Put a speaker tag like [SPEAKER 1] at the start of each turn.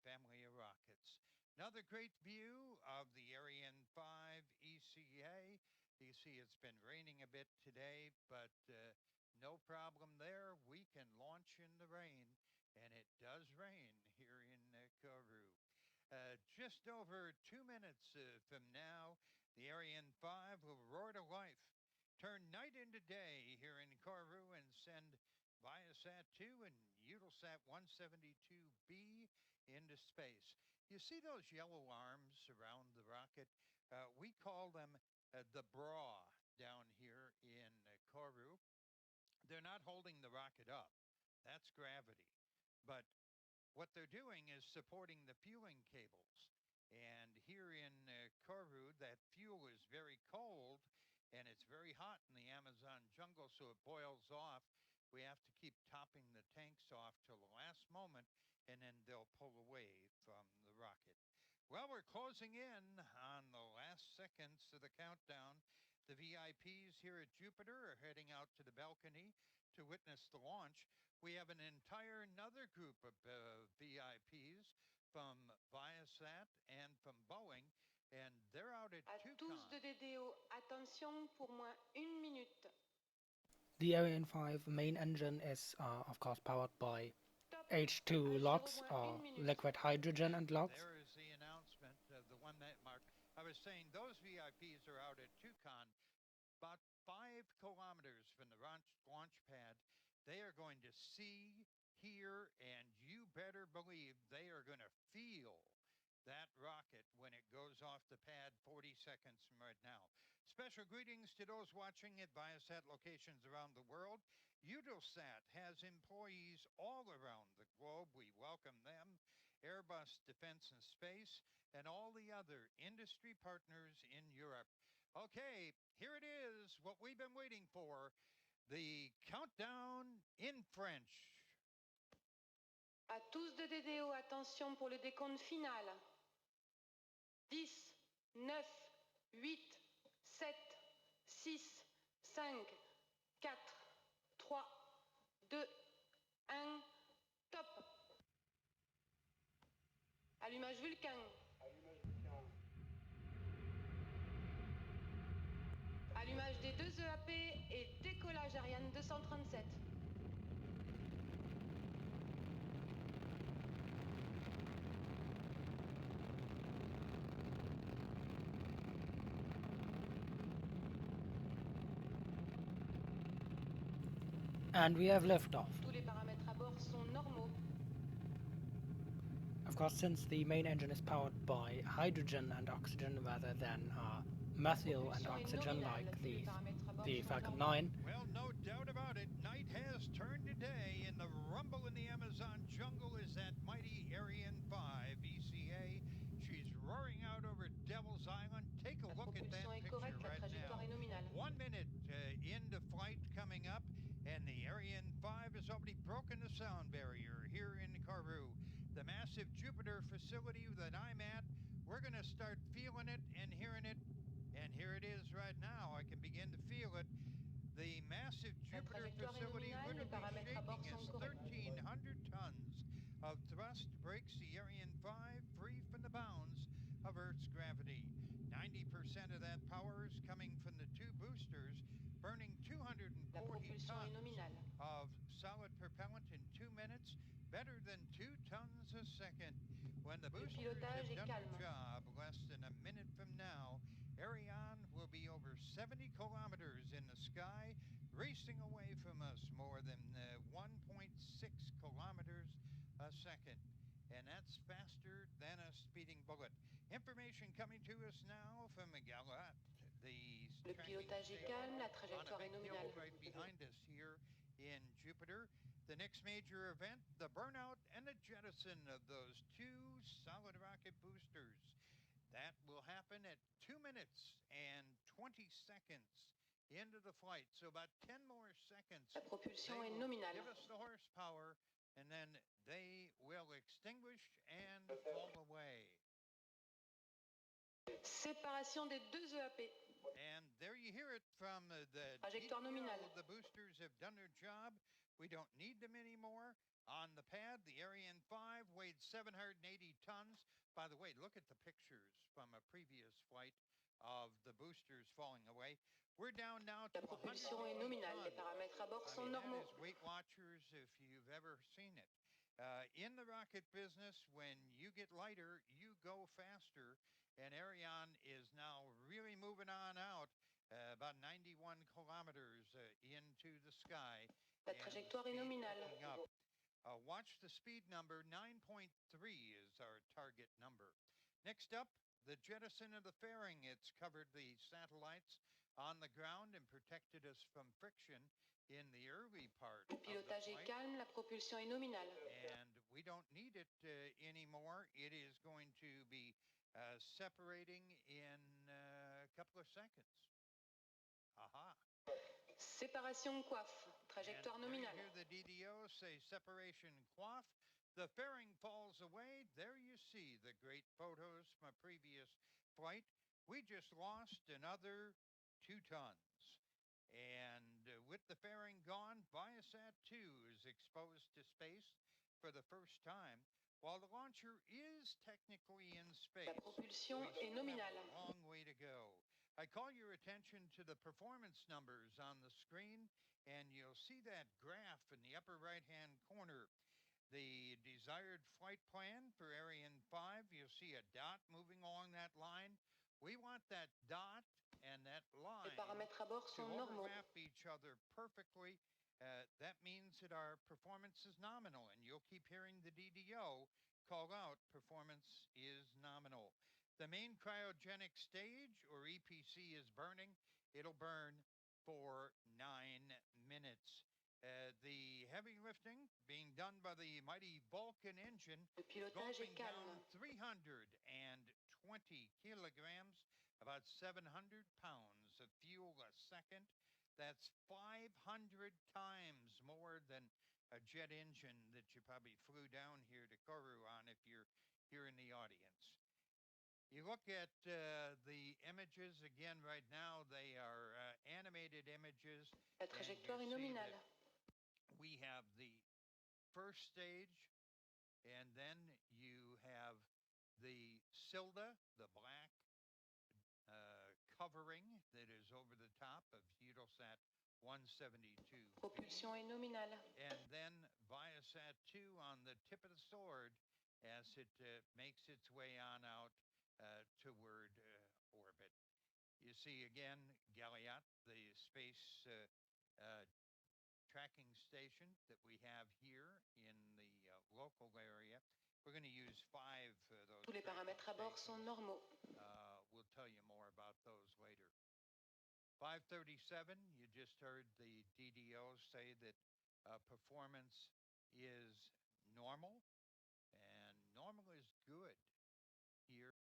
[SPEAKER 1] family of rockets. Another great view of the Ariane 5 ECA. You see it's been raining a bit today, but no problem there. We can launch in the rain, and it does rain here in Kourou. Just over 2 minutes from now, the Ariane 5 will roar to life, turn night into day here in Kourou, and send ViaSat 2 and Eutelsat 172B into space. You see those yellow arms around the rocket? We call them the bra down here in Kourou. They're not holding the rocket up. That's gravity. But what they're doing is supporting the fueling cables. And here in Kourou, that fuel is very cold and it's very hot in the Amazon jungle, so it boils off. We have to keep topping the tanks off till the last moment, and then they'll pull away from the rocket. Well, we're closing in on the last seconds of the countdown. The VIPs here at Jupiter are heading out to the balcony to witness the launch. We have an entire another group of VIPs from ViaSat and from Boeing, and they're out at
[SPEAKER 2] À tous de DDO, attention pour moins 1 minute.
[SPEAKER 3] The Ariane 5 main engine is, of course, powered by
[SPEAKER 2] Stop.
[SPEAKER 3] H2 LOX, or liquid hydrogen and LOX.
[SPEAKER 1] There is the announcement of the one that Mark. I was saying those VIPs are out at Tucson, about 5 kilometers from the launch pad. They are going to see, hear, and you better believe they are going to feel that rocket when it goes off the pad 40 seconds from right now. Special greetings to those watching at ViaSat locations around the world. Eutelsat has employees all around the globe. We welcome them. Airbus Defense and Space, and all the other industry partners in Europe. Okay, here it is, what we've been waiting for, the countdown in French.
[SPEAKER 2] À tous de DDO, attention pour le décompte final. 10, 9, 8, 7, 6, 5, 4, 3, 2, 1, top. Allumage Vulcain. Allumage des 2 EAP et décollage Ariane 237.
[SPEAKER 3] And we have liftoff.
[SPEAKER 2] Tous les paramètres à bord sont normaux.
[SPEAKER 3] Of course, since the main engine is powered by hydrogen and oxygen rather than methyl and oxygen like the Falcon 9.
[SPEAKER 1] Well, no doubt about it. Night has turned to day, and the rumble in the Amazon jungle is that mighty Ariane 5 ECA. She's roaring out over Devil's Island. Take a look at that picture right now. 1 minute into flight coming up, and the Ariane 5 has already broken the sound barrier here in Kourou. The massive Jupiter facility that I'm at, we're going to start feeling it and hearing it. And here it is right now. I can begin to feel it. The massive Jupiter facility literally shaking as 1,300 tons of thrust breaks the Ariane 5 free from the bounds of Earth's gravity. 90% of that power is coming from the 2 boosters, burning 240 tons of solid propellant in 2 minutes, better than 2 tons a second. When the boosters have done their job, less than a minute from now, Ariane will be over 70 kilometers in the sky, racing away from us more than 1.6 kilometers a second. And that's faster than a speeding bullet. Information coming to us now from Galat, the
[SPEAKER 2] Le pilotage est calme, la trajectoire est nominale.
[SPEAKER 1] Right behind us here in Jupiter. The next major event, the burnout and the jettison of those 2 solid rocket boosters. That will happen at 2 minutes and 20 seconds into the flight. So about 10 more seconds.
[SPEAKER 2] La propulsion est nominale.
[SPEAKER 1] Give us the horsepower, and then they will extinguish and fall away.
[SPEAKER 2] Séparation des 2 EAP.
[SPEAKER 1] And there you hear it from the
[SPEAKER 2] trajectoire nominale.
[SPEAKER 1] The boosters have done their job. We don't need them anymore. On on the pad. The Ariane 5 weighed 780 tons. By the way, look at the pictures from a previous flight of the boosters falling away. We're down now to
[SPEAKER 2] La propulsion est nominale. Les paramètres à bord sont normaux.
[SPEAKER 1] That is Weight Watchers if you've ever seen it. In the rocket business, when you get lighter, you go faster. And Ariane is now really moving on out, about 91 kilometers into the sky.
[SPEAKER 2] La trajectoire est nominale.
[SPEAKER 1] Watch the speed number. 9.3 is our target number. Next up, the jettison of the fairing. It's covered the satellites on the ground and protected us from friction in the early part.
[SPEAKER 2] Le pilotage est calme, la propulsion est nominale.
[SPEAKER 1] And we don't need it anymore. It is going to be separating in a couple of seconds. Aha.
[SPEAKER 2] Séparation coiffe, trajectoire nominale.
[SPEAKER 1] Here the DDO say separation coiffe. The fairing falls away. There you see the great photos from a previous flight. We just lost another 2 tons. And with the fairing gone, ViaSat 2 is exposed to space for the first time. While the launcher is technically in space,
[SPEAKER 2] La propulsion est nominale.
[SPEAKER 1] a long way to go. I call your attention to the performance numbers on the screen, and you'll see that graph in the upper right-hand corner. The desired flight plan for Ariane 5, you'll see a dot moving along that line. We want that dot and that line
[SPEAKER 2] Les paramètres à bord
[SPEAKER 1] to
[SPEAKER 2] sont normaux.
[SPEAKER 1] overlap each other perfectly. That means that our performance is nominal, and you'll keep hearing the DDO call out performance is nominal. The main cryogenic stage, or EPC, is burning. It'll burn for 9 minutes. The heavy lifting being done by the mighty Vulcan engine,
[SPEAKER 2] Le pilotage est
[SPEAKER 1] gulping down
[SPEAKER 2] calme.
[SPEAKER 1] 320 kilograms, about 700 pounds of fuel a second. That's 500 times more than a jet engine that you probably flew down here to Kourou on if you're here in the audience. You look at the images again right now, they are animated images.
[SPEAKER 2] La trajectoire est nominale.
[SPEAKER 1] We have the first stage, and then you have the Silda, the black covering that is over the top of Eutelsat 172.
[SPEAKER 2] Propulsion est nominale.
[SPEAKER 1] And then ViaSat 2 on the tip of the sword as it makes its way on out toward orbit. You see again Galliot, the space tracking station that we have here in the local area. We're going to use 5 of those.
[SPEAKER 2] Tous les paramètres à bord sont normaux.
[SPEAKER 1] We'll tell you more about those later. 537, you just heard the DDO say that performance is normal.